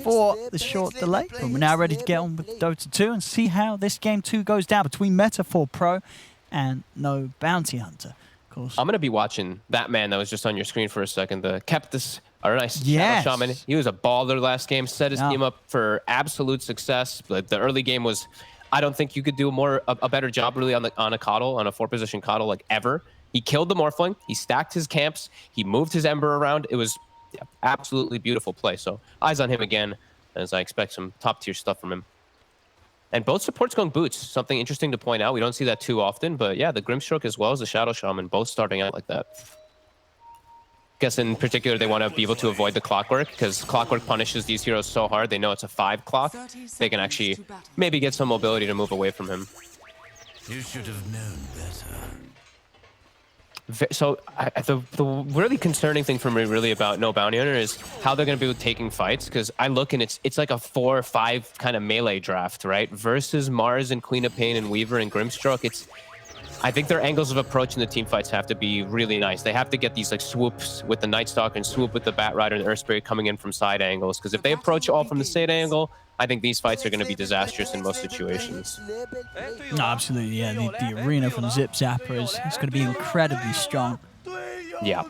for the short delay. But we're now ready to get on with Dota 2 and see how this game 2 goes down between Meta4Pro and No Bounty Hunter. Of course. I'm going to be watching that man that was just on your screen for a second, the Keptis, or nice Yes. Shadow Shaman. He was a baller last game, set his team up for absolute success. But the early game was, I don't think you could do a better job really on a Coddle, on a 4-position Coddle like ever. He killed the Morphling, he stacked his camps, he moved his Ember around. It was absolutely beautiful play. So eyes on him again, as I expect some top tier stuff from him. And both supports going boots, something interesting to point out. We don't see that too often, but yeah, the Grimstroke as well as the Shadow Shaman both starting out like that. Guess in particular they want to be able to avoid the Clockwork, because Clockwork punishes these heroes so hard. They know it's a 5 clock. They can actually maybe get some mobility to move away from him. You should have known better. So the really concerning thing for me really about No Bounty Hunter is how they're going to be taking fights, because I look and it's like a 4 or 5 kind of melee draft, right? Versus Mars and Queen of Pain and Weaver and Grimstroke. I think their angles of approach in the team fights have to be really nice. They have to get these like swoops with the Night Stalker and swoop with the Bat Rider and the Earth Spirit coming in from side angles, because if they approach all from the side angle, I think these fights are going to be disastrous in most situations. No, absolutely, yeah. The arena from Zip Zapper is going to be incredibly strong. Yeah.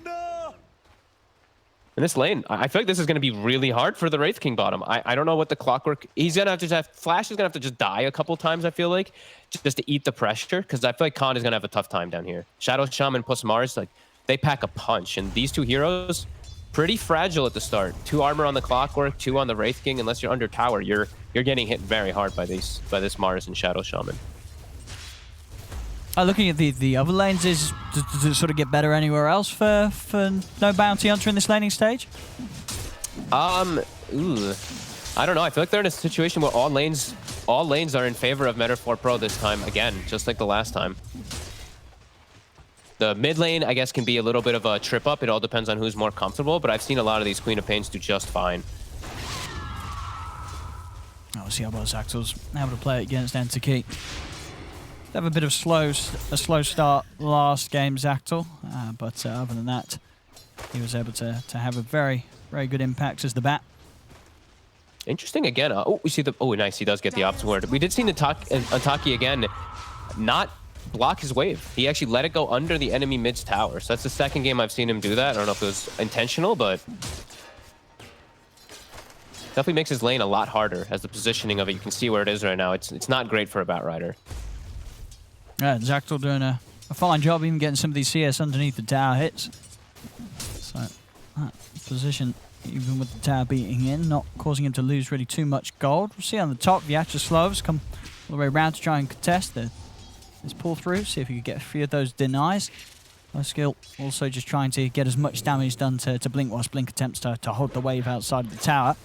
In this lane, I feel like this is going to be really hard for the Wraith King bottom. I don't know what the Clockwork... He's going to have Flash is going to have to just die a couple times, I feel like, just to eat the pressure, because I feel like Khan is going to have a tough time down here. Shadow Shaman plus Mars, like, they pack a punch, and these two heroes... pretty fragile at the start. 2 armor on the Clockwork, 2 on the Wraith King. Unless you're under tower, you're getting hit very hard by this Mars and Shadow Shaman. Looking at the other lanes, does it sort of get better anywhere else for No Bounty Hunter in this laning stage? I don't know. I feel like they're in a situation where all lanes are in favor of Meta4Pro this time again, just like the last time. The mid lane, I guess, can be a little bit of a trip up. It all depends on who's more comfortable, but I've seen a lot of these Queen of Pains do just fine. We'll see how well Zactil's able to play it against Enterkey. They have a bit of a slow start last game, Zactil, but other than that, he was able to have a very, very good impact as the Bat. Interesting again. We see the... Oh, nice. He does get the opposite word. We did see Nataki again not block his wave. He actually let it go under the enemy mid's tower. So that's the second game I've seen him do that. I don't know if it was intentional, but definitely makes his lane a lot harder as the positioning of it. You can see where it is right now. It's not great for a Bat Rider. Yeah, Zactil doing a fine job even getting some of these CS underneath the tower hits. So that position, even with the tower beating in, not causing him to lose really too much gold. We'll see on the top, the Slavs come all the way around to try and contest this pull through, see if he could get a few of those denies. Skill also just trying to get as much damage done to Blink, whilst Blink attempts to hold the wave outside of the tower.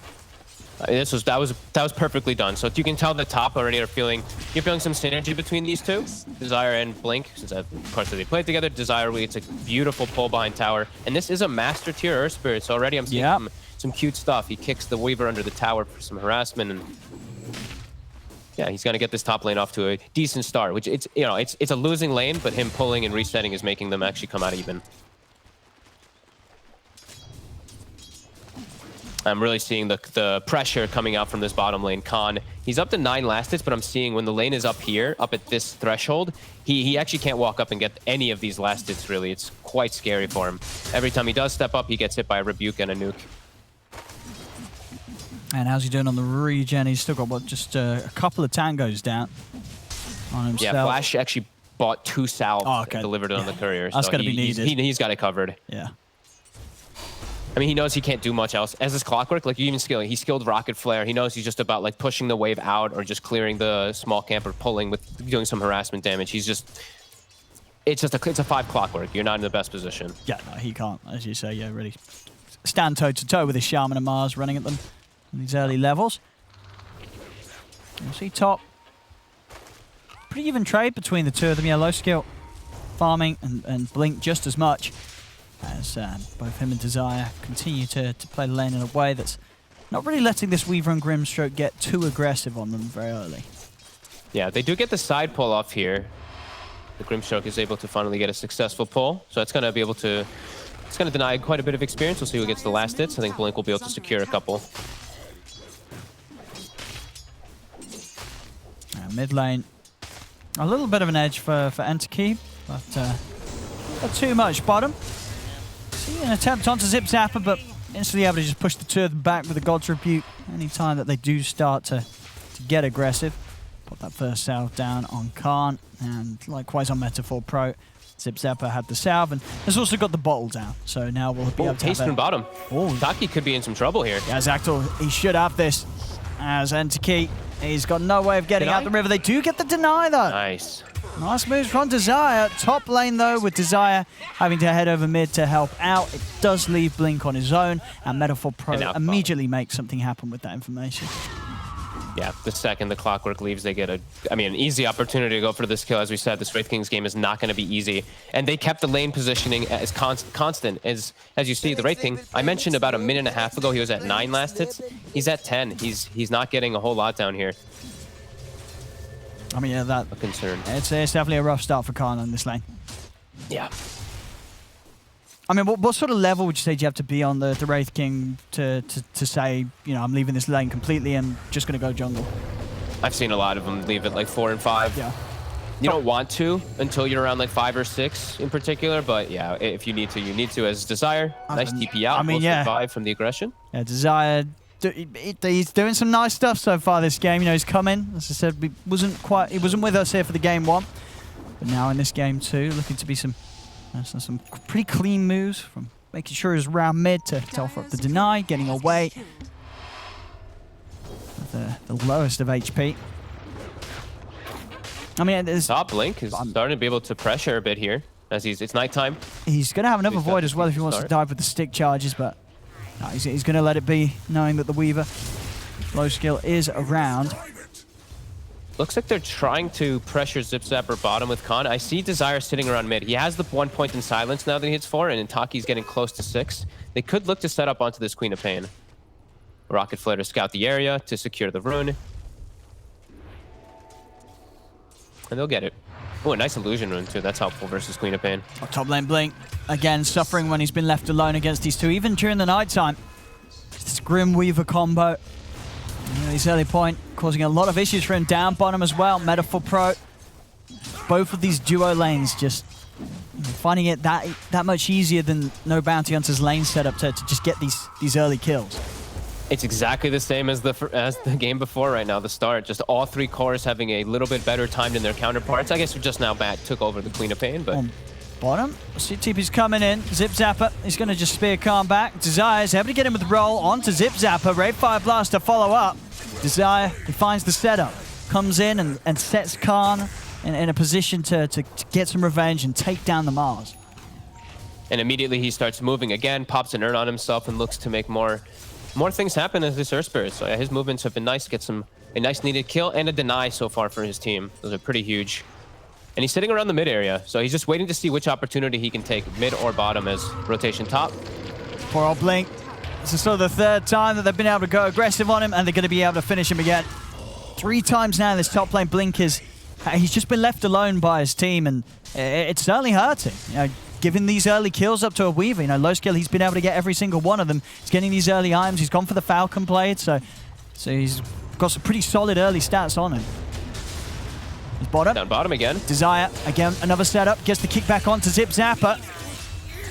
That was perfectly done. So you can tell the top already you're feeling some synergy between these two, Desire and Blink, since of course they played together. Desire, it's a beautiful pull behind tower, and this is a master tier Earth Spirit. So already I'm seeing some cute stuff. He kicks the Weaver under the tower for some harassment, and yeah, he's gonna get this top lane off to a decent start. Which it's a losing lane, but him pulling and resetting is making them actually come out even. I'm really seeing the pressure coming out from this bottom lane. Khan, he's up to 9 last hits, but I'm seeing when the lane is up here, up at this threshold, he actually can't walk up and get any of these last hits, really. It's quite scary for him. Every time he does step up, he gets hit by a Rebuke and a Nuke. And how's he doing on the regen? He's still got, just a couple of tangos down on himself. Yeah, Flash actually bought 2 salves and delivered it on the courier. That's going to be needed. He's got it covered. Yeah. I mean, he knows he can't do much else. As his Clockwork, like, you even skilling. He skilled Rocket Flare. He knows he's just about, like, pushing the wave out or just clearing the small camp or pulling with doing some harassment damage. He's just... It's a 5 Clockwork. You're not in the best position. Yeah, no, he can't, as you say, really stand toe-to-toe with his Shaman and Mars running at them in these early levels. You see top. Pretty even trade between the two of them. Yeah, low skill farming and Blink just as much, as both him and Desire continue to play the lane in a way that's not really letting this Weaver and Grimstroke get too aggressive on them very early. Yeah, they do get the side pull off here. The Grimstroke is able to finally get a successful pull, so it's going to be able to... It's going to deny quite a bit of experience. We'll see who gets the last hits. I think Blink will be able to secure a couple. Mid lane, a little bit of an edge for Enterkey, but not too much. Bottom, see an attempt onto Zip Zapper, but instantly able to just push the two of them back with the God's Rebuke anytime that they do start to get aggressive. Put that first salve down on Khan, and likewise on Meta4Pro. Zip Zapper had the salve, and has also got the bottle down. So now we'll be able to taste from bottom. Oh, Taki could be in some trouble here. Yeah, Zactal, he should have this. As Enterkey, he's got no way of getting out the river. They do get the deny, though. Nice. Nice moves from Desire. Top lane, though, with Desire having to head over mid to help out. It does leave Blink on his own, and Meta4Pro immediately makes something happen with that information. Yeah, the second the clockwork leaves, they get an easy opportunity to go for this kill. As we said, this Wraith King's game is not going to be easy. And they kept the lane positioning as constant. As you see, the Wraith King, I mentioned about a minute and a half ago, he was at 9 last hits. He's at 10. He's not getting a whole lot down here. I mean, yeah, that's a concern. It's definitely a rough start for Khan on this lane. Yeah. I mean, what sort of level would you say do you have to be on the Wraith King to say, you know, I'm leaving this lane completely and just going to go jungle? I've seen a lot of them leave it like 4 and 5. Yeah. You don't want to until you're around like 5 or 6 in particular, but yeah, if you need to, you need to. As Desire, nice TP out. I mean, yeah. 5 from the aggression. Yeah, Desire, he's doing some nice stuff so far this game. You know, he's coming. As I said, he wasn't with us here for the game 1, but now in this game 2, looking to be some pretty clean moves from making sure he's around mid to offer up the deny, getting away. The lowest of HP. I mean, top Blink is starting to be able to pressure a bit here as it's nighttime. He's going to have another void as well if he wants to dive with the stick charges, but no, he's going to let it be, knowing that the Weaver low skill is around. Looks like they're trying to pressure Zip Zapper bottom with Khan. I see Desire sitting around mid. He has the 1 point in silence now that he hits 4, and Taki's getting close to 6. They could look to set up onto this Queen of Pain. Rocket Flare to scout the area to secure the rune. And they'll get it. Oh, a nice illusion rune too. That's helpful versus Queen of Pain. Oh, top lane Blink, again, suffering when he's been left alone against these two, even during the nighttime. This Grim Weaver combo. His early point causing a lot of issues for him down bottom as well. Meta4Pro. Both of these duo lanes just finding it that much easier than no Bounty Hunter's lane setup to just get these early kills. It's exactly the same as the game before right now, the start. Just all 3 cores having a little bit better time than their counterparts. I guess we just now took over the Queen of Pain, but... Bottom, CTP's coming in. Zip Zapper, he's going to just spear Khan back. Desire's able to get him with the roll onto Zip Zapper. Raid Fire Blast to follow up. Desire, he finds the setup. Comes in and sets Khan in a position to get some revenge and take down the Mars. And immediately he starts moving again, pops an urn on himself and looks to make more things happen as this Earth Spirit. So yeah, his movements have been nice. Get a nice needed kill and a deny so far for his team. Those are pretty huge. And he's sitting around the mid area, so he's just waiting to see which opportunity he can take, mid or bottom, as rotation top. Poor old Blink. This is sort of the 3rd time that they've been able to go aggressive on him, and they're going to be able to finish him again. 3 times now this top lane Blink he's just been left alone by his team, and it's certainly hurting. You know, giving these early kills up to a Weaver, you know, low skill, he's been able to get every single one of them. He's getting these early items, he's gone for the Falcon blade, so he's got some pretty solid early stats on him. He's bottom. Down bottom again. Desire, again, another setup. Gets the kick back onto Zip Zapper.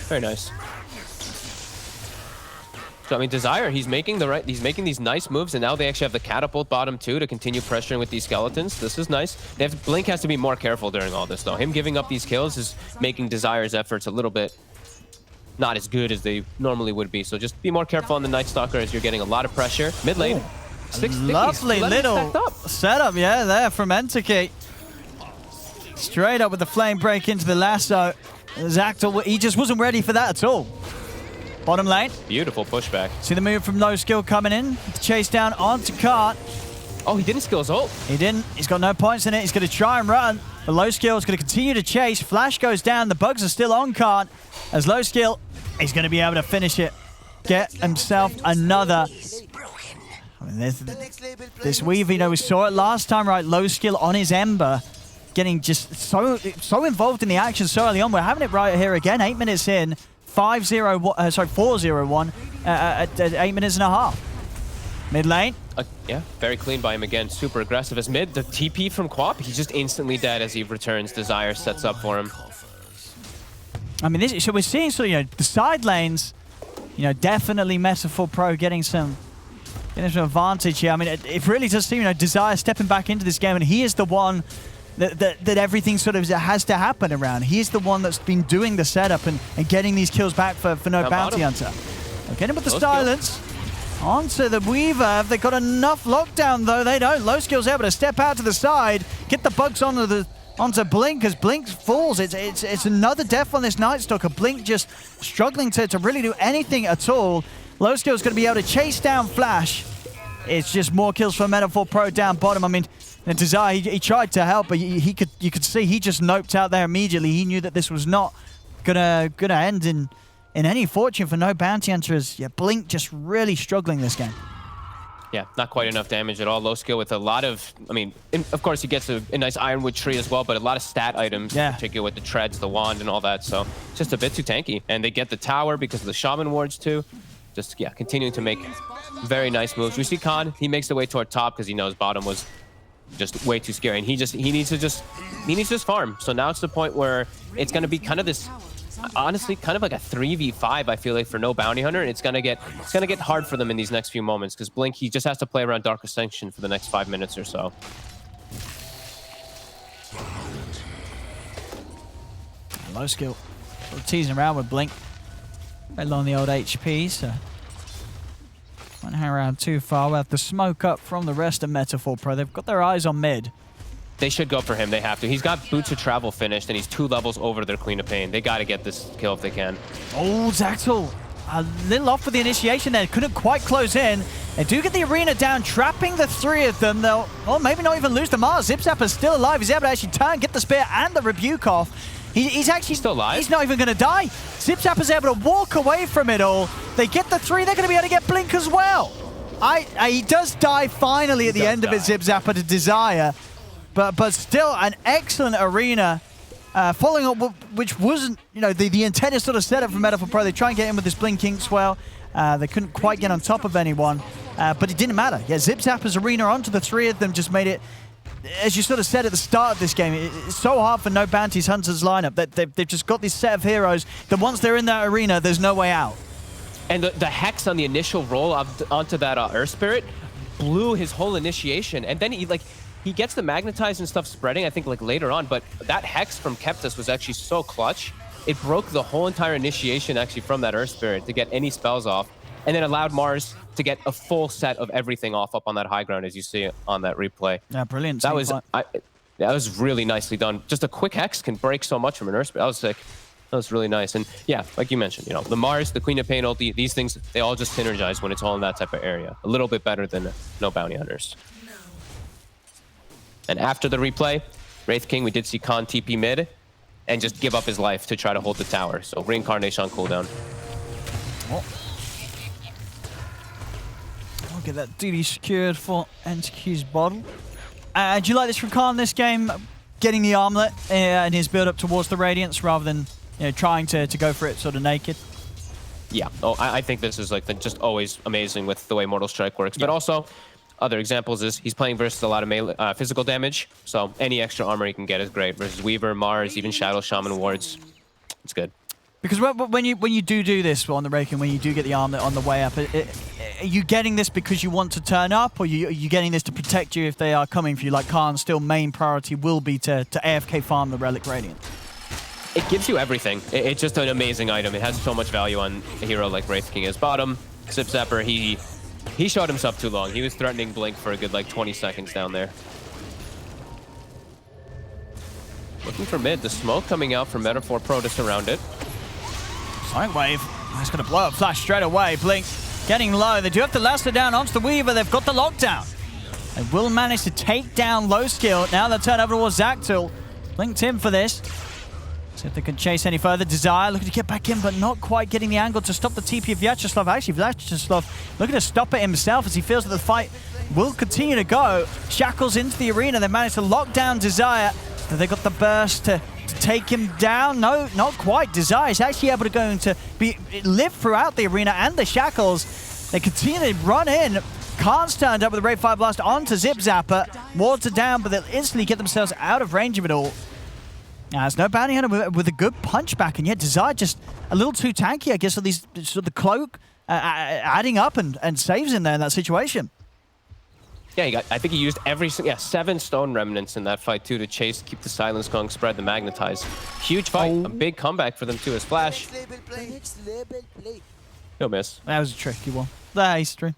Very nice. So, I mean, Desire, he's making these nice moves, and now they actually have the catapult bottom too to continue pressuring with these skeletons. This is nice. Blink has to be more careful during all this, though. Him giving up these kills is making Desire's efforts a little bit not as good as they normally would be. So just be more careful on the Night Stalker as you're getting a lot of pressure. Mid lane. Lovely little setup, yeah, there from Enterkey. Straight up with the flame break into the lasso. Zactal, he just wasn't ready for that at all. Bottom lane. Beautiful pushback. See the move from low skill coming in. The chase down onto Kart. Oh, he didn't skill his ult. He didn't. He's got no points in it. He's going to try and run. The low skill is going to continue to chase. Flash goes down. The bugs are still on Kart. As low skill, he's going to be able to finish it. Get himself another. I mean, this Weaver, you know, we saw it last time, right? Low skill on his Ember. Getting just so involved in the action so early on. We're having it right here again. 8 minutes in. 4-0-1 at 8 minutes and a half. Mid lane. Yeah, very clean by him again. Super aggressive as mid. The TP from Quap, he's just instantly dead as he returns. Desire sets up for him. I mean, so we're seeing sort of, the side lanes, definitely Meta4Pro getting some advantage here. I mean, it really does seem, Desire stepping back into this game, and he is the one that everything sort of has to happen around. He is the one that's been doing the setup and getting these kills back for no bounty hunter. Okay, with the silence. Onto the Weaver. Have they got enough lockdown, though? They don't. Low skill's able to step out to the side, get the bugs onto Blink as Blink falls. It's another death on this Night Stalker. Blink just struggling to really do anything at all. Low skill's going to be able to chase down Flash. It's just more kills for Meta4Pro down bottom. I mean, Desire, he tried to help, but you could see he just noped out there immediately. He knew that this was not gonna end in any fortune for no bounty hunters. Yeah, Blink just really struggling this game. Yeah, not quite enough damage at all. Low skill with a lot of, of course he gets a nice Ironwood tree as well, but a lot of stat items, in particular with the treads, the wand, and all that. So just a bit too tanky. And they get the tower because of the shaman wards too. Just, continuing to make very nice moves. We see Khan, he makes the way toward top because he knows bottom was just way too scary. And he needs to just farm. So now it's the point where it's going to be kind of this, honestly, kind of like a 3v5, I feel like, for no bounty hunter. And it's gonna get hard for them in these next few moments because Blink, he just has to play around Dark Ascension for the next 5 minutes or so. Low skill. Sort of teasing around with Blink. Right along the old HP, so won't hang around too far. We'll have the smoke up from the rest of Meta4Pro. They've got their eyes on mid. They should go for him. They have to. He's got Boots of Travel finished, and he's 2 levels over their Queen of Pain. They got to get this kill if they can. Oh, Zactyl. A little off with the initiation there. Couldn't quite close in. They do get the arena down, trapping the 3 of them. They'll, maybe not even lose the Mars. Zipzapper's still alive. He's able to actually turn, get the spear and the rebuke off. He's actually still alive. He's not even going to die. Zipzapper's able to walk away from it all. They get the 3. They're going to be able to get Blink as well. He does die finally at the end of it, Zipzapper to Desire. But still an excellent arena. Following up, which wasn't, the intended sort of setup for Meta4Pro. They try and get in with this Blinking Swell. They couldn't quite get on top of anyone, but it didn't matter. Yeah, Zipzapper's arena onto the 3 of them just made it, as you sort of said at the start of this game, it's so hard for no bounties hunters lineup that they've just got this set of heroes that once they're in that arena, there's no way out. And the Hex on the initial roll onto that Earth Spirit blew his whole initiation, and then he gets the magnetize and stuff spreading, I think, later on, but that Hex from Keptus was actually so clutch. It broke the whole entire initiation actually from that Earth Spirit to get any spells off, and then allowed Mars to get a full set of everything off up on that high ground, as you see on that replay. Yeah, brilliant. That was really nicely done. Just a quick Hex can break so much from an Earth Spirit. That was sick. That was really nice. And yeah, like you mentioned, the Mars, the Queen of Pain ulti, these things, they all just synergize when it's all in that type of area. A little bit better than no bounty hunters. And after the replay, Wraith King, we did see Khan TP mid and just give up his life to try to hold the tower. So Reincarnation on cooldown. Oh. I'll get that DD secured for NTQ's bottle. Do you like this from Khan this game? Getting the armlet and his build up towards the Radiance rather than trying to go for it sort of naked? Yeah, I think this is just always amazing with the way Mortal Strike works. Yeah. But also, other examples is he's playing versus a lot of melee, physical damage, so any extra armor he can get is great. Versus Weaver, Mars, even Shadow Shaman wards, it's good. Because when you do this on the Raken, when you do get the armlet on the way up, are you getting this because you want to turn up, or are you getting this to protect you if they are coming for you? Like Khan's still main priority will be to AFK farm the Relic Radiant. It gives you everything. It's just an amazing item. It has so much value on a hero like Wraith King. His bottom, Zipzapper, he showed himself too long. He was threatening Blink for a good 20 seconds down there. Looking for mid. The smoke coming out from Meta4Pro to surround it. Sonic Wave. That's going to blow up Flash straight away. Blink getting low. They do have to lasso down onto the Weaver. They've got the lockdown. They will manage to take down low skill. Now they'll turn over towards Zactyl. Blinked in for this. See if they can chase any further. Desire looking to get back in, but not quite getting the angle to stop the TP of Vyacheslav. Actually, Vyacheslav looking to stop it himself as he feels that the fight will continue to go. Shackles into the arena. They managed to lock down Desire. They got the burst to take him down. No, not quite. Desire is actually able to live throughout the arena and the shackles. They continue to run in. Khan's turned up with a Ray 5 Blast onto Zip Zapper. Wards are down, but they'll instantly get themselves out of range of it all. Now, there's no bounty hunter with a good punch back, and yet Desire just a little too tanky, I guess, with these sort of the cloak adding up and saves in there in that situation. Yeah, I think he used 7 stone remnants in that fight too to chase, keep the silence going, spread the magnetize. Huge fight, a big comeback for them too as Flash. No miss. That was a tricky one. The history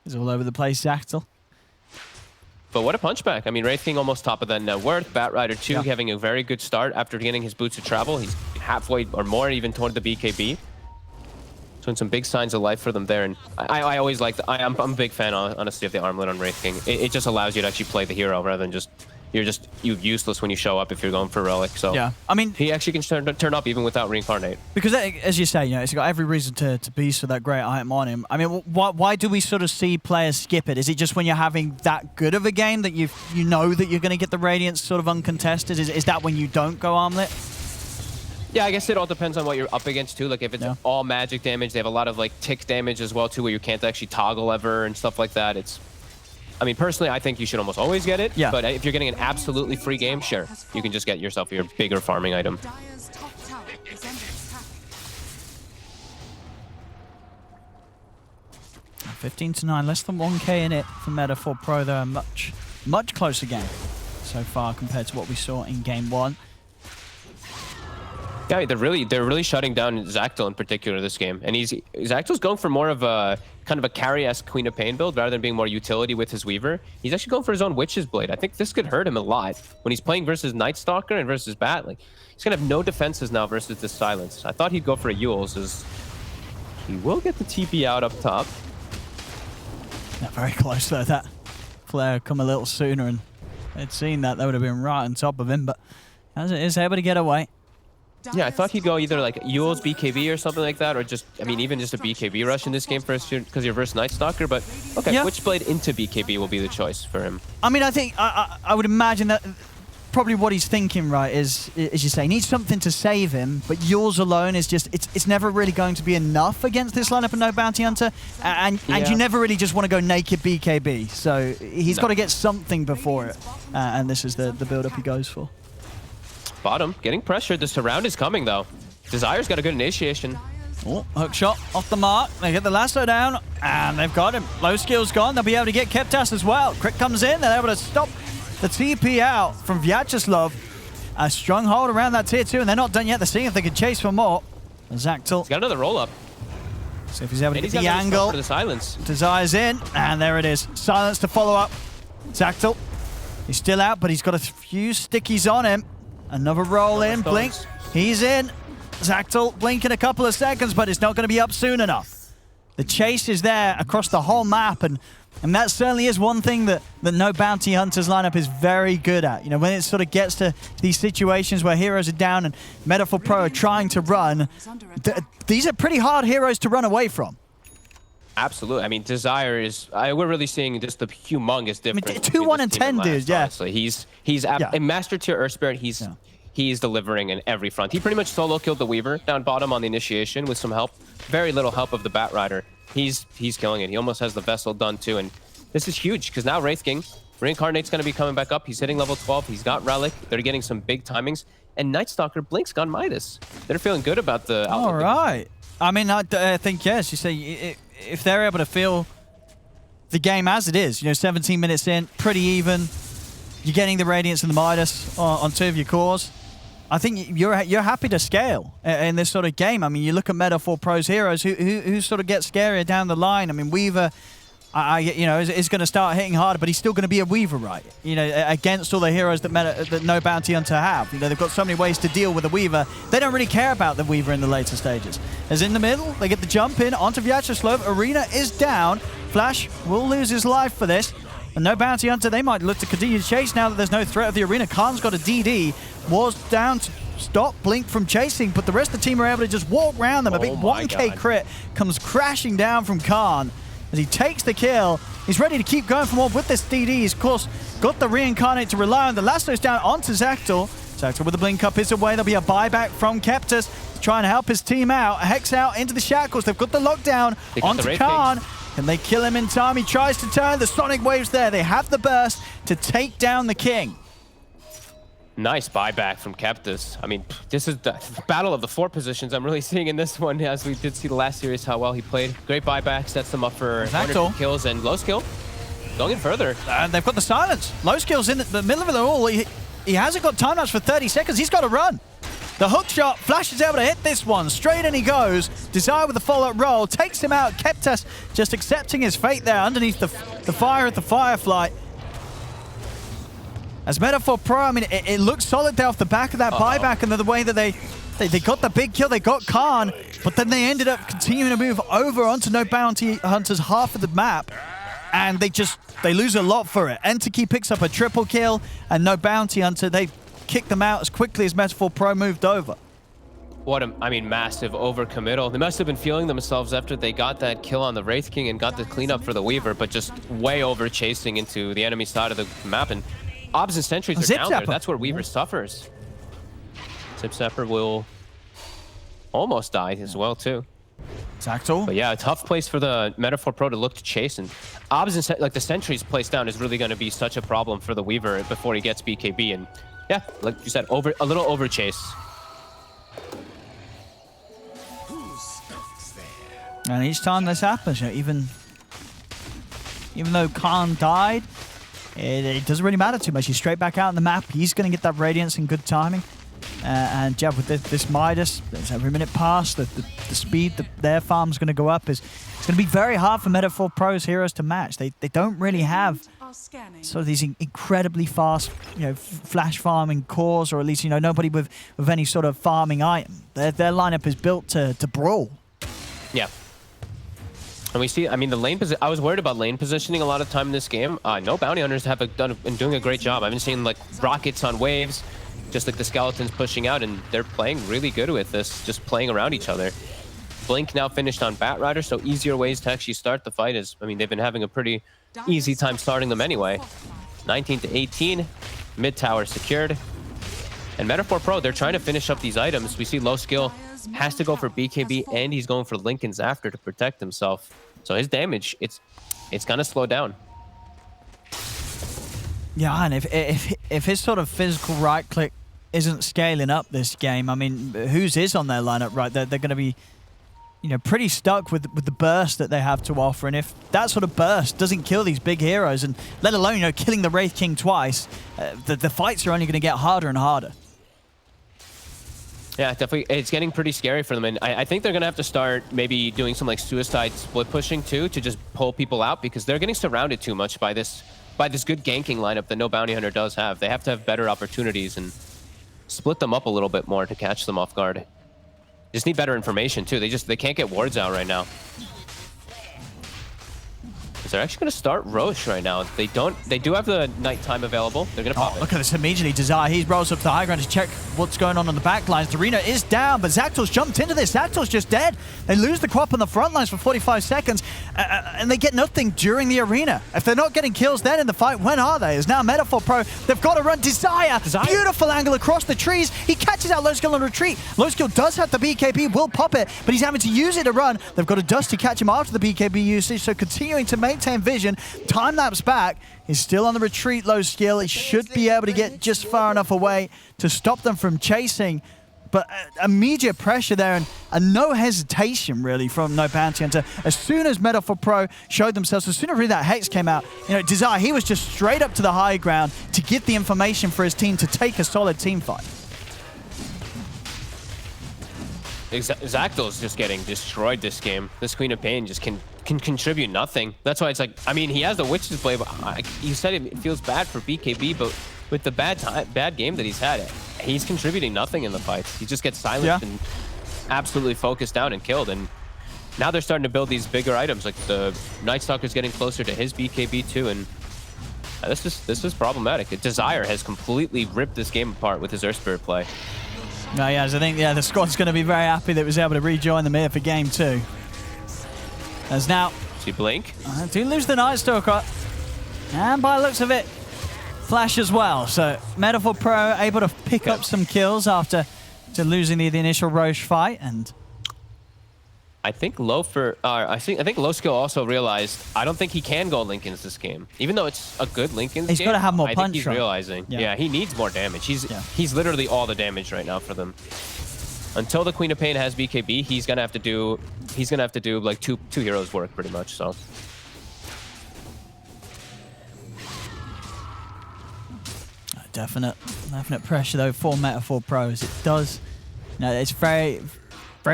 is all over the place, Zactyl. But what a punchback. I mean, Wraith King almost top of that net worth. Batrider 2 having a very good start after getting his boots of travel. He's halfway or more even toward the BKB. Showing some big signs of life for them there. And I always like I'm a big fan, honestly, of the armlet on Wraith King. It just allows you to actually play the hero rather than just you're useless when you show up if you're going for Relic. So yeah, I mean, he actually can turn up even without Reincarnate. Because as you say, you know, it's got every reason to be so that great item on him. I mean, why do we sort of see players skip it? Is it just when you're having that good of a game that you know that you're going to get the Radiance sort of uncontested? Is that when you don't go armlet? Yeah, I guess it all depends on what you're up against too. Like if it's all magic damage, they have a lot of like tick damage as well too, where you can't actually toggle ever and stuff like that. I mean, personally, I think you should almost always get it. Yeah. But if you're getting an absolutely free game, sure, you can just get yourself your bigger farming item. 15-9, less than 1k in it for Meta4Pro. They're a much closer game so far compared to what we saw in game 1. Yeah, they're really shutting down Zactyl in particular this game, and Zactyl's going for more of a kind of a carry-esque Queen of Pain build rather than being more utility with his Weaver. He's actually going for his own Witch's Blade. I think this could hurt him a lot when he's playing versus Night Stalker and versus Bat. Like he's gonna have no defenses now versus this Silence. I thought he'd go for a Yule's, as he will get the TP out up top. Yeah, very close though. That flare come a little sooner, and they'd seen that, they would have been right on top of him. But as it is able to get away. Yeah, I thought he'd go either like Yule's BKB or something like that, or just, I mean, even just a BKB rush in this game first because you're versus Night Stalker. But okay, Witchblade into BKB will be the choice for him. I mean, I think I would imagine that probably what he's thinking, right, is as you say, he needs something to save him, but yours alone is just, it's never really going to be enough against this lineup and no Bounty Hunter, and you never really just want to go naked BKB, so he's got to get something before it, and this is the build-up he goes for. Bottom, getting pressured. The surround is coming, though. Desire's got a good initiation. Oh, hook shot off the mark. They get the lasso down, and they've got him. Low skill's gone. They'll be able to get Keptas as well. Crit comes in. They're able to stop the TP out from Vyacheslav. A strong hold around that tier 2, and they're not done yet. They're seeing if they can chase for more. Zactyl. He's got another roll-up. See if he's able to get the angle. For the Silence. Desire's in, and there it is. Silence to follow up. Zactyl. He's still out, but he's got a few stickies on him. Another roll in, blink, he's in. Zactyl blinking a couple of seconds, but it's not going to be up soon enough. The chase is there across the whole map, and that certainly is one thing that no Bounty Hunters lineup is very good at. You know, when it sort of gets to these situations where heroes are down and Meta4Pro are trying to run, these are pretty hard heroes to run away from. Absolutely. I mean, Desire is... we're really seeing just the humongous difference. I mean, 2-1 and 10, dude. Yeah. Honestly. He's a Master Tier Earth Spirit. He's delivering in every front. He pretty much solo killed the Weaver down bottom on the initiation with some help. Very little help of the Batrider. He's killing it. He almost has the Vessel done too. And this is huge because now Wraith King, Reincarnate's going to be coming back up. He's hitting level 12. He's got Relic. They're getting some big timings. And Night Stalker, Blink's gone Midas. They're feeling good about the outlook. All right. I mean, I think, yes, you say... If they're able to feel the game as it is, you know, 17 minutes in, pretty even, you're getting the Radiance and the Midas on 2 of your cores, I think you're happy to scale in this sort of game. I mean, you look at Meta4Pro's heroes who sort of get scarier down the line. I mean, Weaver, you know, is going to start hitting harder, but he's still going to be a Weaver, right? You know, against all the heroes that no Bounty Hunter have. You know, they've got so many ways to deal with a Weaver. They don't really care about the Weaver in the later stages. As in the middle, they get the jump in onto Vyacheslav. Arena is down. Flash will lose his life for this. And no Bounty Hunter, they might look to continue to chase now that there's no threat of the Arena. Khan's got a DD. Was down to stop Blink from chasing, but the rest of the team are able to just walk around them. A big 1k crit comes crashing down from Khan. As he takes the kill, he's ready to keep going for more with this DD. He's, of course, got the Reincarnate to rely on. The lasso's down onto Zactyl. Zactyl with the blink up his away. There'll be a buyback from Keptas to try and help his team out. Hex out into the shackles. They've got the lockdown onto Khan. Can they kill him in time? He tries to turn. The Sonic Wave's there. They have the burst to take down the King. Nice buyback from Keptus. I mean, this is the battle of the 4 positions I'm really seeing in this one, as we did see the last series how well he played. Great buyback, sets them up for 100 kills, and low skill going in further. They've got the silence. Low skill's in the middle of it all. He hasn't got time lapse for 30 seconds. He's got to run. The hook shot, Flash is able to hit this one. Straight in he goes. Desire with the follow-up roll. Takes him out. Keptus just accepting his fate there underneath the fire of the Firefly. As Meta4Pro, I mean, it looks solid there off the back of that buyback and the way that they got the big kill. They got Khan, but then they ended up continuing to move over onto No Bounty Hunters half of the map. And they lose a lot for it. Enterkey picks up a triple kill, and No Bounty Hunter, they kick them out as quickly as Meta4Pro moved over. What a, massive overcommittal. They must have been feeling themselves after they got that kill on the Wraith King and got the cleanup for the Weaver, but just way over chasing into the enemy side of the map. And Obs and Sentries are down there. That's where Weaver suffers. Zip Zapper will almost die as well, too. Zactal. But yeah, a tough place for the Meta4Pro to look to chase. And Obs and the Sentries placed down is really going to be such a problem for the Weaver before he gets BKB. And yeah, like you said, a little over chase. And each time this happens, even though Khan died, it doesn't really matter too much. He's straight back out on the map. He's going to get that Radiance in good timing. And yeah, with this Midas, there's every minute past, the speed that their farm's going to go up it's going to be very hard for Meta4Pro's heroes to match. They don't really have sort of these incredibly fast, flash farming cores, or at least nobody with any sort of farming item. Their lineup is built to brawl. Yeah. And we see, the lane position. I was worried about lane positioning a lot of time in this game. No Bounty Hunters have been doing a great job. I've been seeing like rockets on waves, just like the skeletons pushing out, and they're playing really good with this, just playing around each other. Blink now finished on Batrider, so easier ways to actually start the fight is, they've been having a pretty easy time starting them anyway. 19 to 18, mid tower secured. And Meta4Pro, they're trying to finish up these items. We see low skill has to go for BKB, and he's going for Lincoln's after to protect himself. So his damage, it's gonna slow down. Yeah, and if his sort of physical right click isn't scaling up this game, whose is on their lineup right there? They're going to be, pretty stuck with the burst that they have to offer. And if that sort of burst doesn't kill these big heroes, and let alone killing the Wraith King twice, the fights are only going to get harder and harder. Yeah, definitely. It's getting pretty scary for them. And I think they're going to have to start maybe doing some like suicide split pushing too, to just pull people out, because they're getting surrounded too much by this good ganking lineup that No Bounty Hunter does have. They have to have better opportunities and split them up a little bit more to catch them off guard. Just need better information too. They can't get wards out right now. They're actually going to start Roche right now. They do have the nighttime available. They're going to pop it. Look at this immediately. Desire, he rolls up to the high ground to check what's going on the back lines. Dorina is down, but Zactal's jumped into this. Zactal's just dead. They lose the Quap on the front lines for 45 seconds, and they get nothing during the arena. If they're not getting kills then in the fight, when are they? As now Meta4Pro, they've got to run. Desire, beautiful angle across the trees. He catches out Low Skill on retreat. Low Skill does have the BKB, will pop it, but he's having to use it to run. They've got a Dust to catch him after the BKB usage, so continuing to maintain vision. Time lapse back. He's still on the retreat, Low Skill. He should be able to get just far enough away to stop them from chasing. But immediate pressure there, and no hesitation really from No Bounty Hunter. As soon as Meta4Pro showed themselves, as soon as really that Hex came out, Desire, he was just straight up to the high ground to get the information for his team to take a solid team fight. Zactal's just getting destroyed this game. This Queen of Pain just can contribute nothing. That's why it's like, he has the Witch's Blade, but you said it feels bad for BKB, but with the bad game that he's had, he's contributing nothing in the fights. He just gets silenced and absolutely focused down and killed. And now they're starting to build these bigger items, like the Night Stalker's getting closer to his BKB too, and this is problematic. Desire has completely ripped this game apart with his Earth Spirit play. No, I think the squad's going to be very happy that it was able to rejoin them here for game 2. As now, see Blink? Do lose the Night Stalker, and by the looks of it, Flash as well. So Meta4Pro able to pick up some kills after losing the initial Roche fight, and I think I think Low Skill also realized I don't think he can go Linken's this game, even though it's a good Linken's game. He's got to have more I punch. think he's realizing, yeah, he needs more damage. He's literally all the damage right now for them. Until the Queen of Pain has BKB, he's gonna have to do like two heroes work pretty much. So. Definite pressure though for Meta4Pro. It does, you know, it's very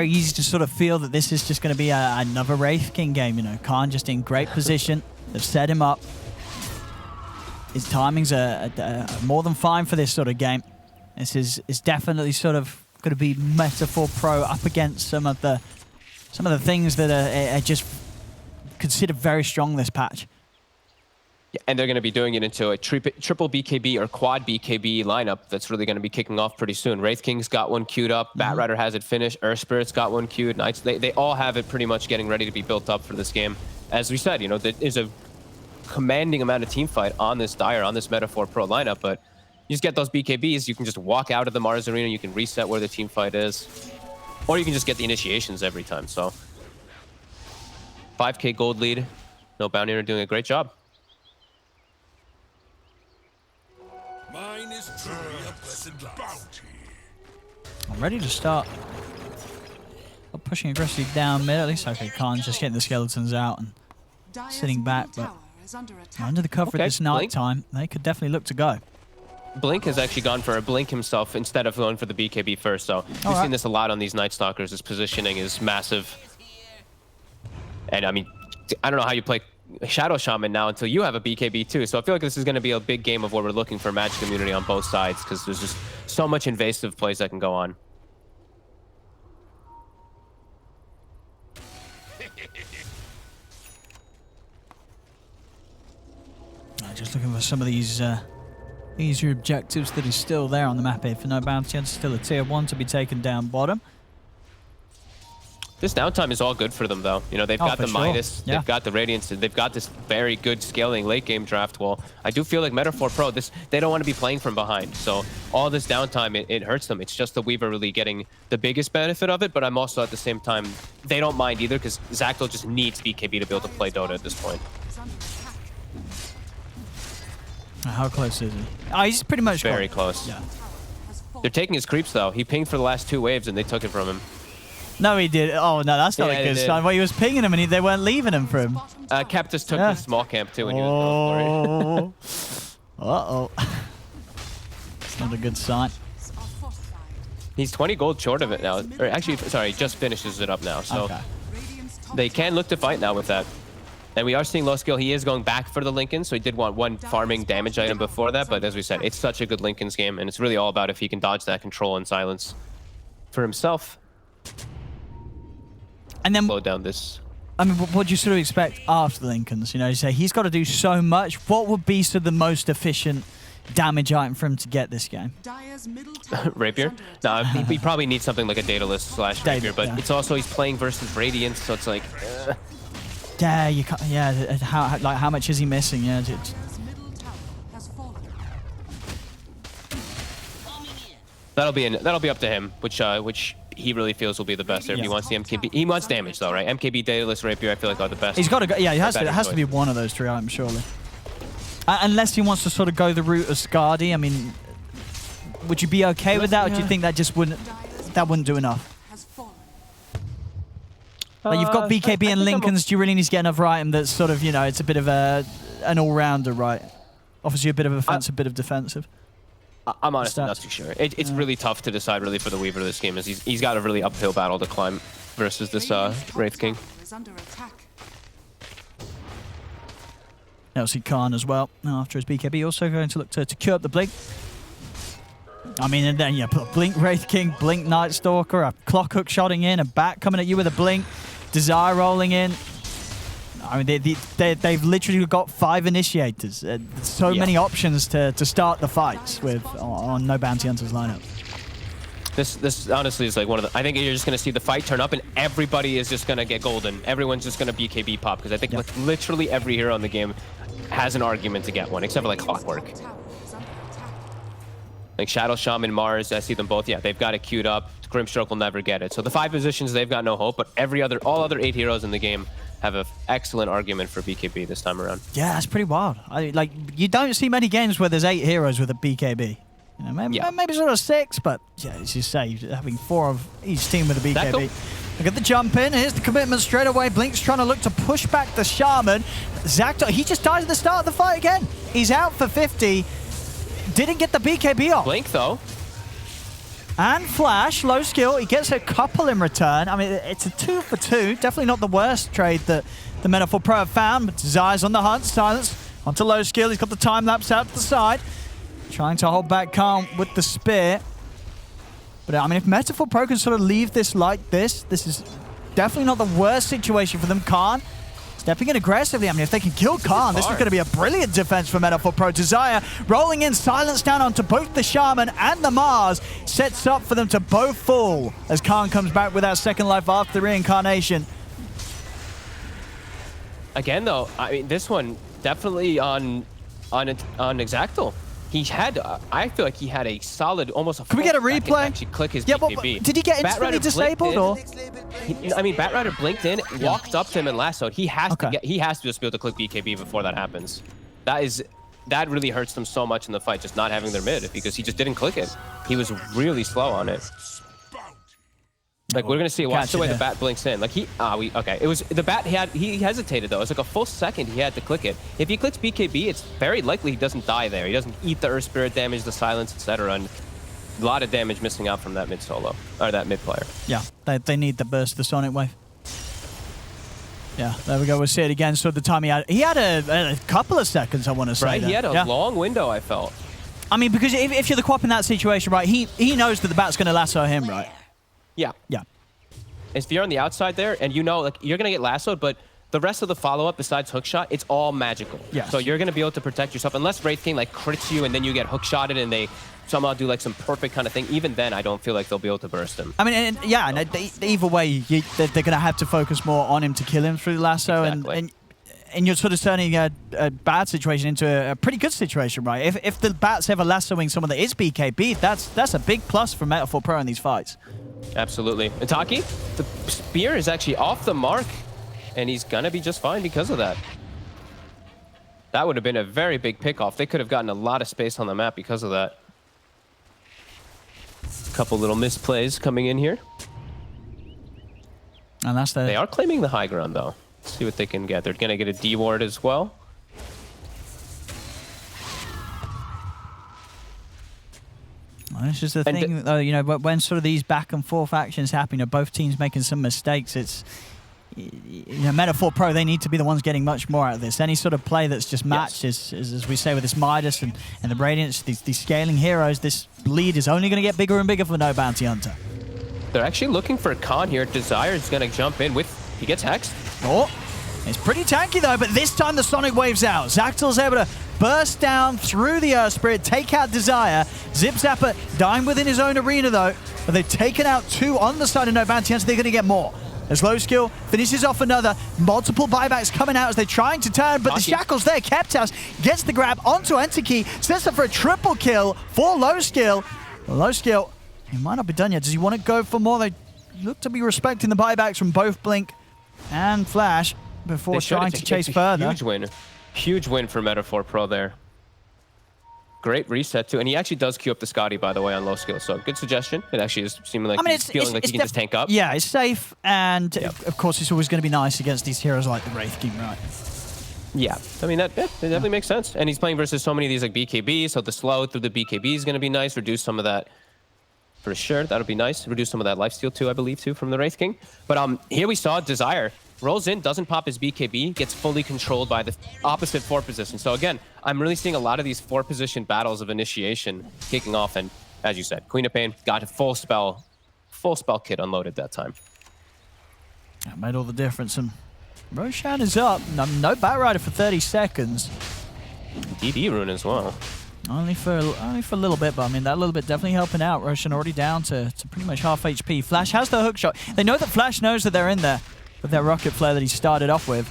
easy to sort of feel that this is just going to be another Wraith King game. You know, Khan just in great position. They've set him up. His timings are more than fine for this sort of game. This is definitely sort of going to be Meta4Pro up against some of the things that are just considered very strong this patch. Yeah, and they're going to be doing it into a triple BKB or quad BKB lineup that's really going to be kicking off pretty soon. Wraith King's got one queued up. Bat Rider has it finished. Earth Spirit's got one queued. Knights, they all have it pretty much getting ready to be built up for this game. As we said, you know, there is a commanding amount of team fight on this Dire, on this Meta4Pro lineup, but you just get those BKBs, you can just walk out of the Mars Arena, you can reset where the team fight is, or you can just get the initiations every time. So 5K gold lead. No Bounty are doing a great job. Mine is truly a blessed bounty. I'm ready to start pushing aggressively down mid. At least okay, Khan's just getting the skeletons out and sitting back, but under the cover of this night time, they could definitely look to go. Blink has actually gone for a blink himself instead of going for the BKB first. So we've seen this a lot on these Night Stalkers. His positioning is massive. And I mean, I don't know how you play Shadow Shaman now until you have a BKB too. So I feel like this is going to be a big game of what we're looking for Magic community on both sides, because there's just so much invasive plays that can go on. Just looking for some of these easier objectives that is still there on the map here for no bounty, and still a tier 1 to be taken down bottom. This downtime is all good for them, though. You know, they've got the Midas, they've got the Radiance, they've got this very good scaling late game draft wall. I do feel like Meta4Pro, they don't want to be playing from behind. So all this downtime, it hurts them. It's just the Weaver really getting the biggest benefit of it, but I'm also at the same time, they don't mind either, because Zacto just needs BKB to be able to play Dota at this point. How close is he? Oh, he's pretty much very close. Yeah. They're taking his creeps, though. He pinged for the last 2 waves, and they took it from him. No, he did. Oh, no, that's not a good sign. Well, he was pinging him, and they weren't leaving him for him. Cap just took the small camp, too, when he was going for it. Uh-oh. It's not a good sign. He's 20 gold short of it now. Or actually, sorry, just finishes it up now. So they can look to fight now with that. And we are seeing Low Skill. He is going back for the Lincoln, so he did want one farming damage item before that. But as we said, it's such a good Lincoln's game, and it's really all about if he can dodge that control and silence for himself. And then slow down this. I mean, what do you sort of expect after the Lincolns? You know, you say he's got to do so much. What would be sort of the most efficient damage item for him to get this game? Rapier? No, he probably needs something like a Daedalus / Rapier, but it's also he's playing versus Radiance, so it's like. Yeah, you can't. Yeah, how much is he missing? Yeah, that'll be up to him, which he really feels will be the best there. If he wants the MKB, he wants damage though, right? MKB, Daedalus, Rapier, I feel like are the best. He's got to go. Yeah, it has to be one of those 3 items, surely. Unless he wants to sort of go the route of Skadi. I mean, would you be okay with that, or do you think that just wouldn't do enough? Like you've got BKB and Lincolns. Do you really need to get another item that's sort of, you know, it's a bit of an all-rounder, right? Obviously a bit of offensive, a bit of defensive. I'm honestly not too sure. It's really tough to decide really for the Weaver this game. Is he's got a really uphill battle to climb versus this Wraith King. Now see Khan as well. Now after his BKB, also going to look to queue up the Blink. I mean, and then you put Blink Wraith King, Blink Night Stalker, a Clock Hook shotting in, a Bat coming at you with a Blink, Desire rolling in. I mean, they've literally got 5 initiators. So many options to start the fights with on No Bounty Hunters lineup. This honestly is like one of the. I think you're just going to see the fight turn up, and everybody is just going to get golden. Everyone's just going to BKB pop, because I think like literally every hero in the game has an argument to get one, except for like Clockwork. Like Shadow Shaman, Mars, I see them both. Yeah, they've got it queued up. Grimstroke will never get it. So the 5 positions, they've got no hope, but all other 8 heroes in the game have an excellent argument for BKB this time around. Yeah, that's pretty wild. Like, you don't see many games where there's 8 heroes with a BKB. You know, maybe sort of 6, but yeah, as you say, having 4 of each team with a BKB. Look at the jump in. Here's the commitment straight away. Blink's trying to look to push back the Shaman. Zacto, he just dies at the start of the fight again. He's out for 50. Didn't get the BKB off. Blink, though. And Flash, low skill. He gets a couple in return. I mean, it's a 2 for 2. Definitely not the worst trade that the Meta4Pro have found, but Desire's on the hunt. Silence onto low skill. He's got the time lapse out to the side. Trying to hold back Khan with the spear. But I mean, if Meta4Pro can sort of leave this like this is definitely not the worst situation for them. Khan stepping in aggressively. I mean, if they can kill Khan, this is going to be a brilliant defense for Meta4Pro. Desire rolling in, silence down onto both the Shaman and the Mars. Sets up for them to both fall as Khan comes back with that second life after the reincarnation. Again, though, I mean, this one definitely on Exactal. He had, I feel like he had a solid, almost a. Can we get a replay? Actually, click his yeah, BKB. Did he get instantly disabled or? I mean, Batrider blinked in, walked up to him and lassoed. He has to get. He has to just be able to click BKB before that happens. That really hurts them so much in the fight, just not having their mid, because he just didn't click it. He was really slow on it. Like, we're gonna see. Watch the way the bat blinks in. Like okay. It was the bat. He hesitated though. It was like a full second he had to click it. If he clicks BKB, it's very likely he doesn't die there. He doesn't eat the Earth Spirit damage, the silence, etc. And a lot of damage missing out from that mid solo or that mid player. Yeah, they need the burst of the Sonic Wave. Yeah, there we go. We'll see it again. So the time he had a couple of seconds, I want to say. Right, he had a long window, I felt. I mean, because if you're the Quap in that situation, right, he knows that the bat's going to lasso him, right? Yeah. Yeah. If you're on the outside there and you know, like, you're going to get lassoed, but the rest of the follow-up besides hookshot, it's all magical. Yes. So you're going to be able to protect yourself. Unless Wraith King, like, crits you and then you get hookshotted and they somehow do, like, some perfect kind of thing. Even then, I don't feel like they'll be able to burst him. I mean, and either way, they're going to have to focus more on him to kill him through the lasso. Exactly. And you're sort of turning a bad situation into a pretty good situation, right? If the bat's ever lassoing someone that is BKB, that's a big plus for Meta4Pro in these fights. Absolutely. Itaki, the spear is actually off the mark, and he's going to be just fine because of that. That would have been a very big pick-off. They could have gotten a lot of space on the map because of that. A couple little misplays coming in here. And that's They are claiming the high ground, though. Let's see what they can get. They're going to get a D ward as well. Well, this is the thing, though, you know, but when sort of these back and forth actions happen, you know, both teams making some mistakes, it's, you know, Meta4Pro, they need to be the ones getting much more out of this. Any sort of play that's just matched, as we say with this Midas and the Radiance, these scaling heroes, this lead is only going to get bigger and bigger for No Bounty Hunter. They're actually looking for a Khan here. Desire is going to jump in with, he gets hexed. Oh, it's pretty tanky though, but this time the Sonic Wave's out. Zactal's able to burst down through the Earth Spirit, take out Desire. Zip Zapper dying within his own arena though, but they've taken out 2 on the side of No Bounty Hunter. They're going to get more. As low skill finishes off another. Multiple buybacks coming out as they're trying to turn, but the shackle's there. Keptas gets the grab onto Entiki, sets up for a triple kill for low skill. Low skill, he might not be done yet. Does he want to go for more? They look to be respecting the buybacks from both Blink and Flash before trying to chase further. Huge win. Huge win for Meta4Pro there. Great reset too, and he actually does queue up the Scotty, by the way, on low skill. So good suggestion. It actually is seeming like he's feeling like he can just tank up. Yeah, it's safe, and of course, it's always going to be nice against these heroes like the Wraith King, right? Yeah, I mean that definitely makes sense. And he's playing versus so many of these like BKB, so the slow through the BKB is going to be nice. Reduce some of that for sure. That'll be nice. Reduce some of that lifesteal too, I believe, too, from the Wraith King. But here we saw Desire. Rolls in, doesn't pop his BKB, gets fully controlled by the opposite 4 position. So again, I'm really seeing a lot of these 4 position battles of initiation kicking off. And as you said, Queen of Pain got a full spell kit unloaded that time. That made all the difference. And Roshan is up. No Batrider for 30 seconds. DD rune as well. Only for a little bit, but I mean, that little bit definitely helping out. Roshan already down to pretty much half HP. Flash has the hook shot. They know that Flash knows that they're in there with their rocket flare that he started off with.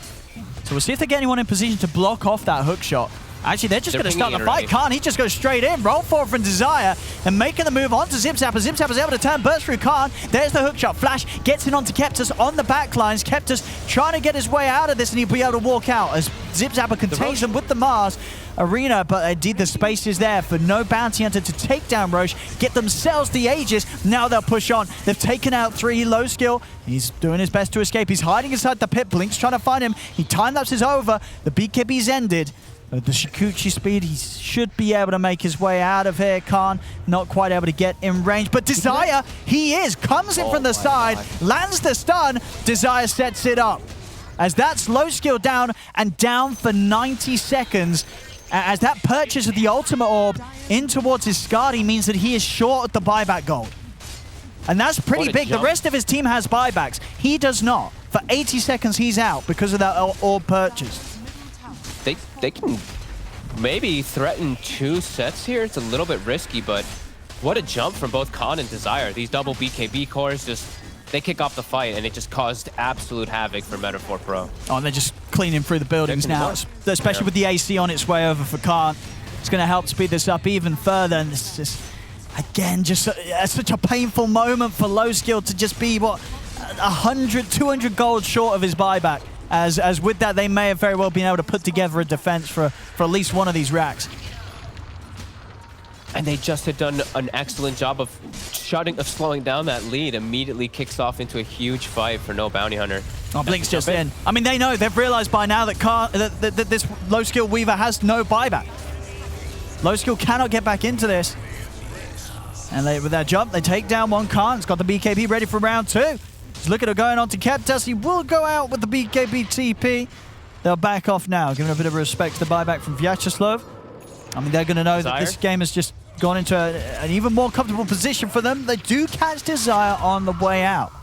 So we'll see if they get anyone in position to block off that hook shot. Actually, they're just They're going to start the pinging it fight. already. Khan, he just goes straight in. Roll forward from Desire and making the move onto Zipzapper. Zipzapper's able to turn, burst through Khan. There's the hook shot. Flash gets in onto Keptus on the back lines. Keptus trying to get his way out of this, and he'll be able to walk out as Zipzapper contains them with the Mars Arena. But indeed, the space is there for No Bounty Hunter to take down Roche, get themselves the Aegis. Now they'll push on. They've taken out 3 low skill. He's doing his best to escape. He's hiding inside the pit. Blink's trying to find him. He time-lapse is over. The BKB's ended. With the Shikuchi speed, he should be able to make his way out of here. Khan not quite able to get in range, but Desire, he is. Comes in from the side, lands the stun. Desire sets it up. As that's low skill down and down for 90 seconds. As that purchase of the ultimate orb in towards his Skadi means that he is short of the buyback gold. And that's pretty big. The rest of his team has buybacks. He does not. For 80 seconds, he's out because of that orb purchase. They can maybe threaten 2 sets here. It's a little bit risky, but what a jump from both Khan and Desire. These double BKB cores they kick off the fight, and it just caused absolute havoc for Meta4Pro. Oh, and they're just cleaning through the buildings now, especially with the AC on its way over for Khan. It's going to help speed this up even further, and this is, again, just such a painful moment for low skill to just be, what, 100, 200 gold short of his buyback. As with that, they may have very well been able to put together a defense for at least one of these racks. And they just had done an excellent job of slowing down that lead. Immediately kicks off into a huge fight for No Bounty Hunter. Oh, Blink's just in. I mean, they know, they've realized by now that this low skill Weaver has no buyback. Low skill cannot get back into this. And with that jump, they take down one Khan. It's got the BKB ready for round 2. He's looking at going on to Keptus. He will go out with the BKB TP. They'll back off now, giving a bit of respect to the buyback from Vyacheslav. I mean, they're going to know that this game has just gone into an even more comfortable position for them. They do catch Desire on the way out.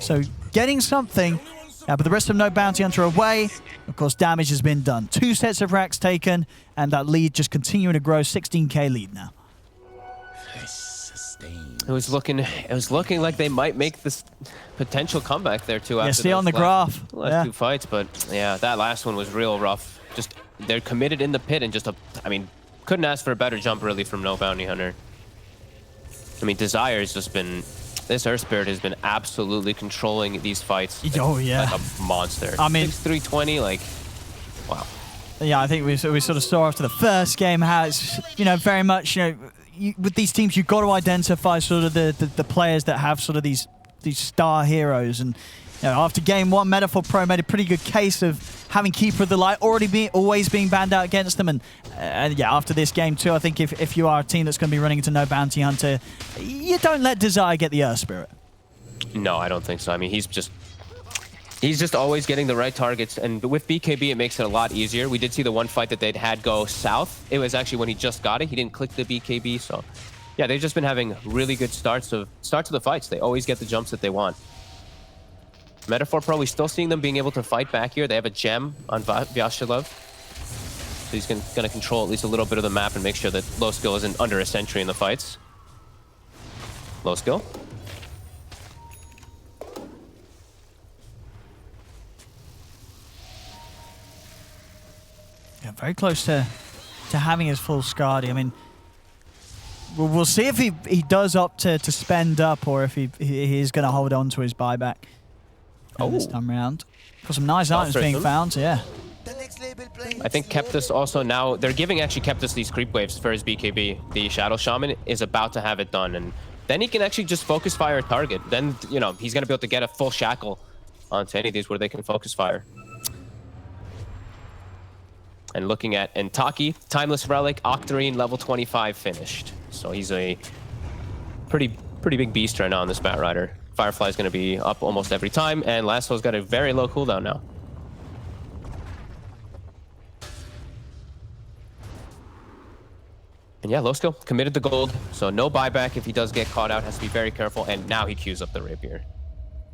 So getting something, but the rest of No Bounty Hunter away. Of course, damage has been done. 2 sets of racks taken, and that lead just continuing to grow. 16k lead now. It was looking like they might make this potential comeback there too. Yeah, see on the graph. Last 2 fights, but yeah, that last one was real rough. Just they're committed in the pit and just I mean, couldn't ask for a better jump really from No Bounty Hunter. I mean, Desire has just been, this Earth Spirit has been absolutely controlling these fights. Oh yeah, like a monster. I mean, 6-3-20, like, wow. Yeah, I think we sort of saw after the first game how it's, very much, with these teams, you've got to identify sort of the players that have sort of these star heroes. And after game 1, Meta4Pro made a pretty good case of having Keeper of the Light always being banned out against them. And yeah, after this game too, I think if you are a team that's going to be running into No Bounty Hunter, you don't let Desire get the Earth Spirit. No, I don't think so. I mean, he's just always getting the right targets, and with BKB, it makes it a lot easier. We did see the one fight that they'd had go south. It was actually when he just got it. He didn't click the BKB, so yeah, they've just been having really good starts to the fights. They always get the jumps that they want. Meta4Pro, we're still seeing them being able to fight back here. They have a gem on Vyacheslav, so he's going to control at least a little bit of the map and make sure that low skill isn't under a sentry in the fights. Low skill. Yeah, very close to having his full Skadi. I mean, we'll see if he does opt to spend up or if he is going to hold on to his buyback this time round. Got some nice items being found, so yeah. I think Keptus also now, they're giving actually Keptus these creep waves for his BKB. The Shadow Shaman is about to have it done, and then he can actually just focus fire a target. Then, he's going to be able to get a full shackle onto any of these where they can focus fire. And looking at Entaki, Timeless Relic, Octarine, level 25 finished. So he's a pretty big beast right now on this Bat Rider. Firefly's going to be up almost every time, and Lasso's got a very low cooldown now. And yeah, low skill, committed to gold, so no buyback if he does get caught out, has to be very careful, and now he queues up the rapier.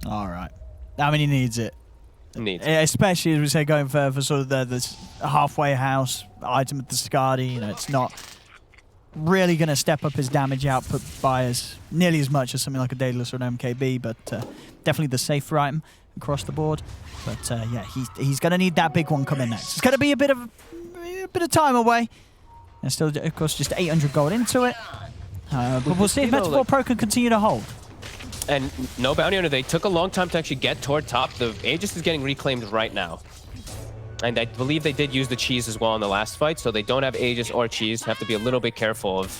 All right. I mean, he needs it. Needs Especially, as we say, going for sort of the halfway house item with the Skadi. It's not really going to step up his damage output by nearly as much as something like a Daedalus or an MKB, but definitely the safer item across the board. But yeah, he's going to need that big one coming next. It's going to be a bit of a bit of time away. And still, of course, just 800 gold into it. But we'll see if Meta4Pro can continue to hold. And no bounty hunter, they took a long time to actually get toward top. The Aegis is getting reclaimed right now. And I believe they did use the cheese as well in the last fight, so they don't have Aegis or cheese. Have to be a little bit careful of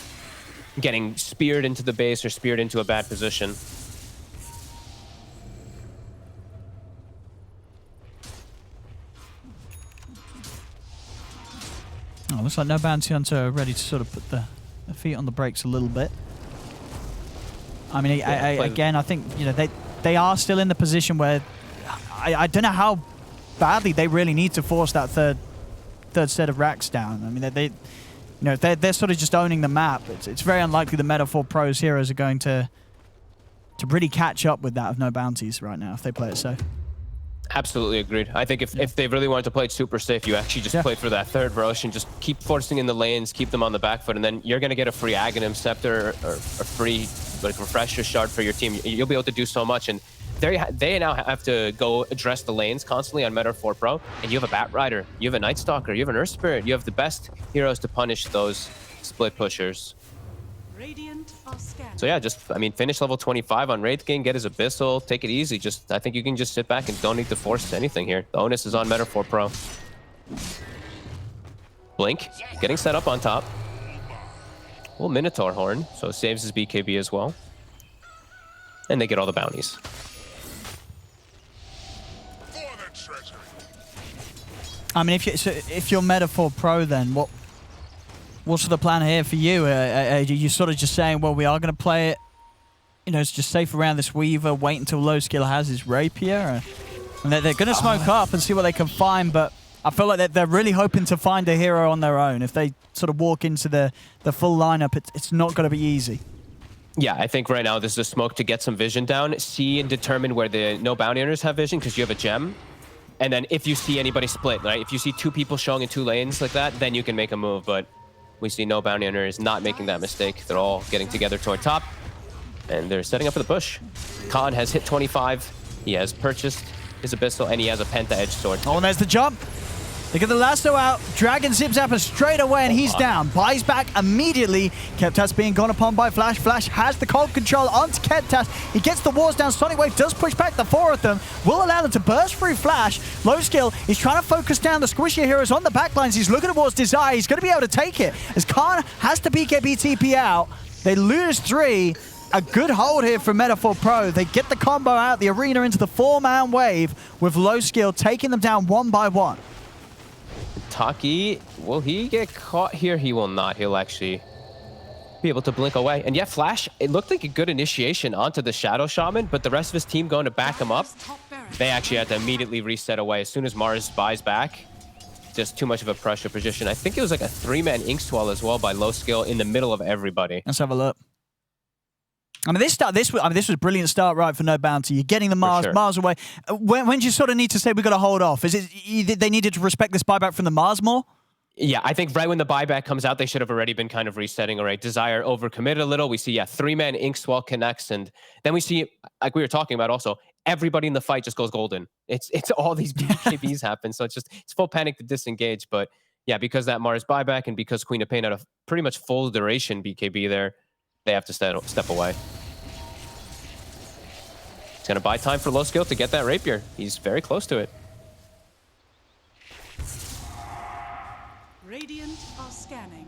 getting speared into the base or speared into a bad position. Oh, looks like no bounty hunter ready to sort of put the feet on the brakes a little bit. I mean, again, I think, you know, they are still in the position where I don't know how badly they really need to force that third set of racks down. I mean, you know, they're sort of just owning the map. It's very unlikely the Meta4Pro's heroes are going to really catch up with that of no bounties right now if they play it safe. Absolutely agreed. I think if they really wanted to play it super safe, you actually just play for that third Rosh and just keep forcing in the lanes, keep them on the back foot, and then you're going to get a free Aghanim Scepter or a free like Refresher Shard for your team. You'll be able to do so much, and they now have to go address the lanes constantly on Meta4Pro, and you have a Bat Rider, you have a Night Stalker, you have an Earth Spirit, you have the best heroes to punish those split pushers. So yeah, just, I mean, finish level 25 on Wraith King, get his Abyssal, take it easy. Just, I think you can just sit back and don't need to force anything here. The onus is on Meta4Pro. Blink, getting set up on top. Well, Minotaur Horn, so it saves his BKB as well. And they get all the bounties. I mean, if you're Meta4Pro, then what's the plan here for you? Are you sort of just saying, well, we are going to play it, you know, it's just safe around this Weaver, wait until low skill has his Rapier? And they're going to smoke up and see what they can find, but I feel like they're really hoping to find a hero on their own. If they sort of walk into the full lineup, it's not going to be easy. Yeah, I think right now this is a smoke to get some vision down, see and determine where the no bounty hunters have vision because you have a gem. And then if you see anybody split, right? If you see two people showing in two lanes like that, then you can make a move. But we see no bounty hunter is not making that mistake. They're all getting together toward top, and they're setting up for the push. Khan has hit 25. He has purchased his Abyssal, and he has a Penta Edge Sword. Oh, and there's the jump. They get the lasso out. Dragon Zip Zapper straight away, and he's down. Buys back immediately. Keptas being gone upon by Flash. Flash has the cold control onto Keptas. He gets the wards down. Sonic Wave does push back the four of them. Will allow them to burst through Flash. Low skill. He's trying to focus down the squishier heroes on the backlines. He's looking towards Desire. He's going to be able to take it. As Khan has to BKB TP out. They lose 3. A good hold here from Meta4Pro. They get the combo out the arena into the 4-man wave with low skill, taking them down one by one. Taki, will he get caught here? He will not. He'll actually be able to blink away. And yeah, Flash, it looked like a good initiation onto the Shadow Shaman, but the rest of his team going to back him up. They actually had to immediately reset away. As soon as Mars buys back, just too much of a pressure position. I think it was like a 3-man Ink Swell as well by low skill in the middle of everybody. Let's have a look. I mean, this was a brilliant start, right, for no bounty. You're getting the Mars away. When do you sort of need to say we got to hold off? Is it they needed to respect this buyback from the Mars more? Yeah, I think right when the buyback comes out, they should have already been kind of resetting. All right, Desire overcommitted a little. We see 3-man Ink Swell connects, and then we see, like we were talking about, also everybody in the fight just goes golden. It's all these BKBs happen, so it's full panic to disengage. But yeah, because that Mars buyback and because Queen of Pain had a pretty much full duration BKB there, they have to step away. He's going to buy time for low skill to get that Rapier. He's very close to it. Radiant are scanning.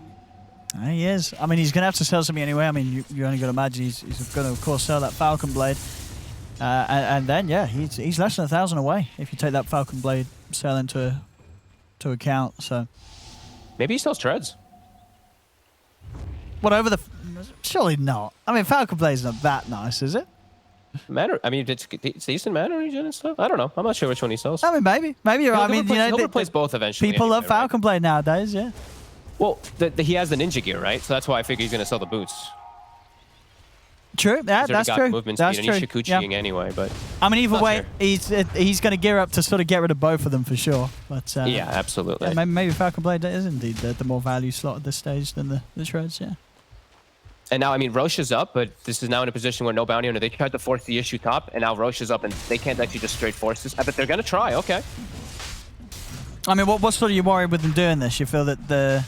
He is. I mean, he's going to have to sell something anyway. I mean, you only got to imagine he's going to, of course, sell that Falcon Blade. And then, yeah, he's less than 1,000 away if you take that Falcon Blade sell into account. So maybe he sells treads. Whatever the... Surely not. I mean, Falcon Blade's not that nice, is it? Mana, I mean, it's decent mana regen and stuff. I don't know. I'm not sure which one he sells. I mean, maybe you're. I mean, he'll replace both eventually. People love Falcon Blade nowadays, yeah. Well, he has the ninja gear, right? So that's why I figure he's going to sell the boots. True, yeah, that's true. Movement that's speed, true. And he's Shikuchiing anyway, but I mean, either way, he's going to gear up to sort of get rid of both of them for sure. But yeah, absolutely. Yeah, maybe Falcon Blade is indeed the more value slot at this stage than the treads, yeah. And now, I mean, Roche is up, but this is now in a position where no bounty hunter. They tried to force the issue top, and now Roche is up, and they can't actually just straight force this. But they're going to try, okay. I mean, what's sort of your worry with them doing this? You feel that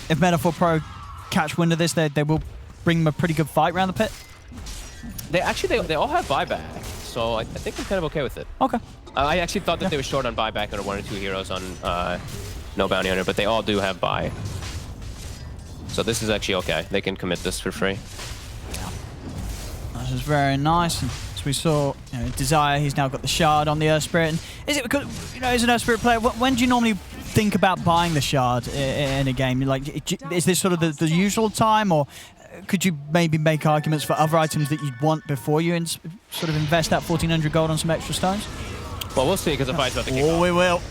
if Meta4Pro catch wind of this, they will bring them a pretty good fight around the pit? They all have buyback, so I think I'm kind of okay with it. Okay. I actually thought that they were short on buyback under 1 or 2 heroes on no bounty hunter, but they all do have buy. So this is actually okay. They can commit this for free. This is very nice. And as we saw, Desire, he's now got the shard on the Earth Spirit. And is it because, as an Earth Spirit player, when do you normally think about buying the shard in a game? Like, is this sort of the usual time, or could you maybe make arguments for other items that you'd want before you sort of invest that 1,400 gold on some extra stones? Well, we'll see, because the fight's about to kick off. We will.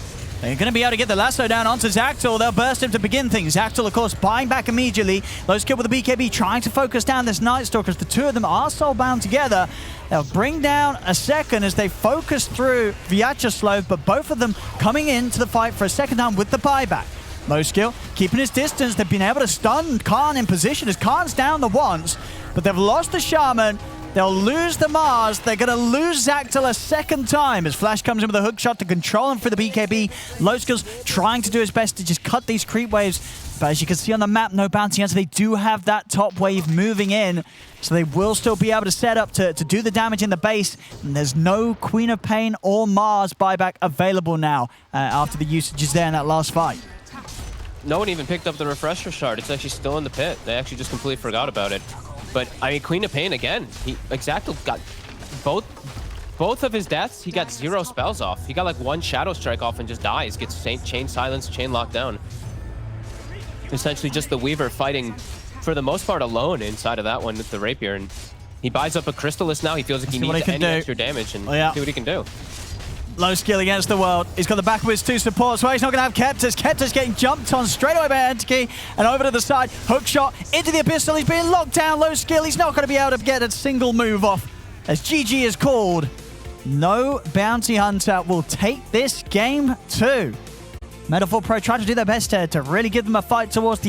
They're going to be able to get the lasso down onto Xactal. They'll burst him to begin things. Xactal, of course, buying back immediately. Low skill with the BKB, trying to focus down this Night Stalker as the two of them are soulbound together. They'll bring down a second as they focus through Vyacheslav, but both of them coming into the fight for a second time with the buyback. Low skill, keeping his distance. They've been able to stun Khan in position as Khan's down the once, but they've lost the Shaman. They'll lose the Mars. They're going to lose Xactal a second time as Flash comes in with a hook shot to control him for the BKB. Low skill's trying to do his best to just cut these creep waves. But as you can see on the map, no bounty hunter. They do have that top wave moving in, so they will still be able to set up to do the damage in the base. And there's no Queen of Pain or Mars buyback available now after the usages there in that last fight. No one even picked up the refresher shard. It's actually still in the pit. They actually just completely forgot about it. But, I mean, Queen of Pain, again, Xactal got both of his deaths, he got 0 spells off. He got like 1 Shadow Strike off and just dies, gets chain silence, chain locked down. Essentially just the Weaver fighting, for the most part, alone inside of that one with the Rapier. And he buys up a Crystalist now. He feels like he needs any extra damage, and see what he can do. Low skill against the world. He's got the back of his 2 supports, so he's not going to have Keptus. Keptus getting jumped on straight away by Entiki, and over to the side. Hook shot into the Abyssal. He's being locked down. Low skill. He's not going to be able to get a single move off as GG is called. No bounty hunter will take this game too. Meta4Pro tried to do their best to really give them a fight towards the end.